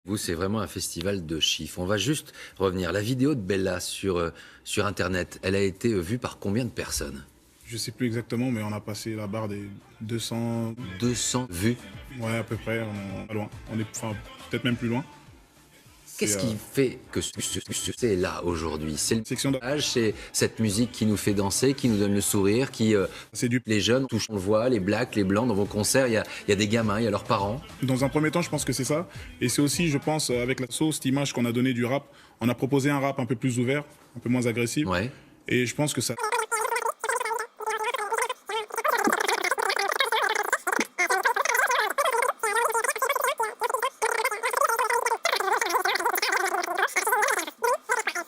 Vous, c'est vraiment un festival de chiffres. On va juste revenir. La vidéo de Bella sur Internet, elle a été vue par combien de personnes? Je sais plus exactement, mais on a passé la barre des 200. 200 vues. Ouais, à peu près, on est pas loin. On est, enfin, peut-être même plus loin. Qu'est-ce qui fait que ce succès est là aujourd'hui? C'est le Section de... message, c'est cette musique qui nous fait danser, qui nous donne le sourire, qui C'est du... les jeunes touchent, on le voit, les blacks, les blancs dans vos concerts, il y a des gamins, il y a leurs parents. Dans un premier temps, je pense que c'est ça. Et c'est aussi, je pense, avec la sauce, cette image qu'on a donnée du rap, on a proposé un rap un peu plus ouvert, un peu moins agressif. Ouais. Et je pense que ça...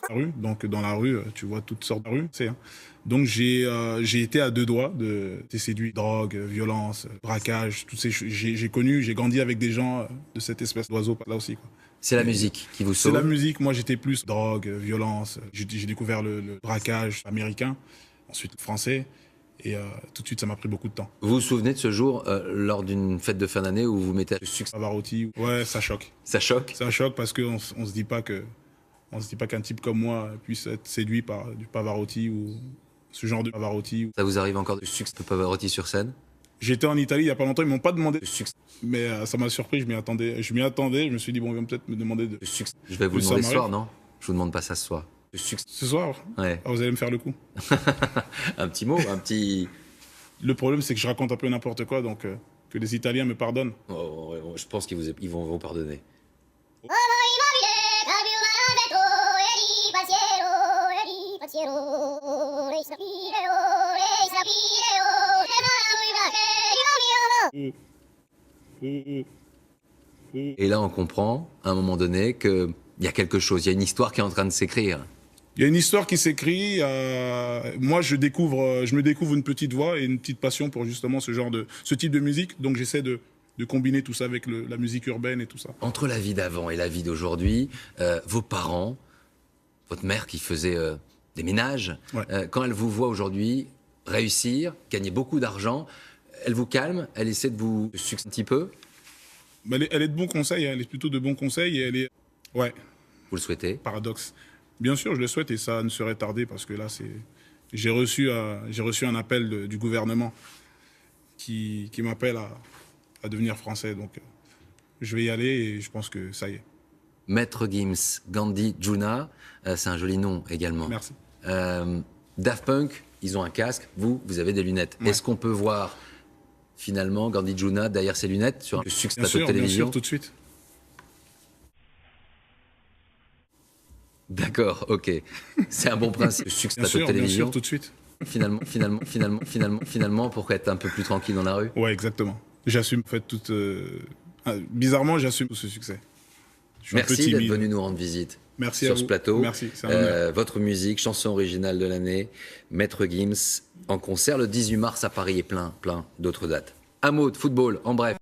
Rue, donc dans la rue, tu vois toutes sortes de rues. Donc j'ai été à deux doigts de séduire, drogue, violence, braquage, toutes ces choses. J'ai connu, j'ai grandi avec des gens de cette espèce d'oiseaux là aussi, quoi. C'est la musique qui vous sauve. C'est la musique. Moi, j'étais plus drogue, violence. J'ai découvert le braquage américain, ensuite français. Et tout de suite, ça m'a pris beaucoup de temps. Vous vous souvenez de ce jour lors d'une fête de fin d'année où vous mettez le succès? Pavarotti, ouais, ça choque. Ça choque? Ça choque parce qu'on on se dit pas que... On se dit pas qu'un type comme moi puisse être séduit par du Pavarotti ou ce genre de Pavarotti. Ça vous arrive encore de succès de Pavarotti sur scène? J'étais en Italie il y a pas longtemps, ils m'ont pas demandé Le succès. mais ça m'a surpris, je m'y attendais. Je me suis dit bon, ils vont peut-être me demander de... Le succès. Je vais vous Le demander ce soir, Saint-Marie. non? Je vous demande pas ça ce soir. Le succès. Ce soir, Ouais. vous allez me faire le coup. Un petit mot, un petit... Le problème, c'est que je raconte un peu n'importe quoi, donc que les Italiens me pardonnent. Oh, je pense ils vont vous pardonner. Et là, on comprend, à un moment donné, qu'il y a quelque chose, il y a une histoire qui est en train de s'écrire. Il y a une histoire qui s'écrit. Moi, je me découvre une petite voix et une petite passion pour justement ce type de musique. Donc, j'essaie de combiner tout ça avec la musique urbaine et tout ça. Entre la vie d'avant et la vie d'aujourd'hui, vos parents, votre mère qui faisait des ménages, Ouais. quand elle vous voit aujourd'hui réussir, gagner beaucoup d'argent, elle vous calme, elle essaie de vous succéder un petit peu, Mais elle est de bons conseils, hein, elle est plutôt de bons conseils et elle est... Ouais, vous le souhaitez. paradoxe. Bien sûr, je le souhaite et ça ne serait tardé parce que là, j'ai reçu un appel du gouvernement qui m'appelle à devenir français. Donc, je vais y aller et je pense que ça y est. Maître Gims, Gandhi Juna, c'est un joli nom également. Merci. Daft Punk, ils ont un casque, vous avez des lunettes. Ouais. Est-ce qu'on peut voir finalement Gandhi Juna derrière ses lunettes sur le succès Bien plateau de sûr, télévision? tout de suite. D'accord, ok. C'est un bon principe. Le succès Bien plateau de sûr, télévision. tout de suite. Finalement, pour être un peu plus tranquille dans la rue. Ouais, exactement. J'assume, en fait, bizarrement, j'assume tout ce succès. Je suis un peu Merci d'être timide. venu nous rendre visite. Merci sur à ce vous. plateau. Merci, c'est un honneur. Votre musique, chanson originale de l'année, Maître Gims, en concert le 18 mars à Paris et plein d'autres dates. Un mot de football, en bref.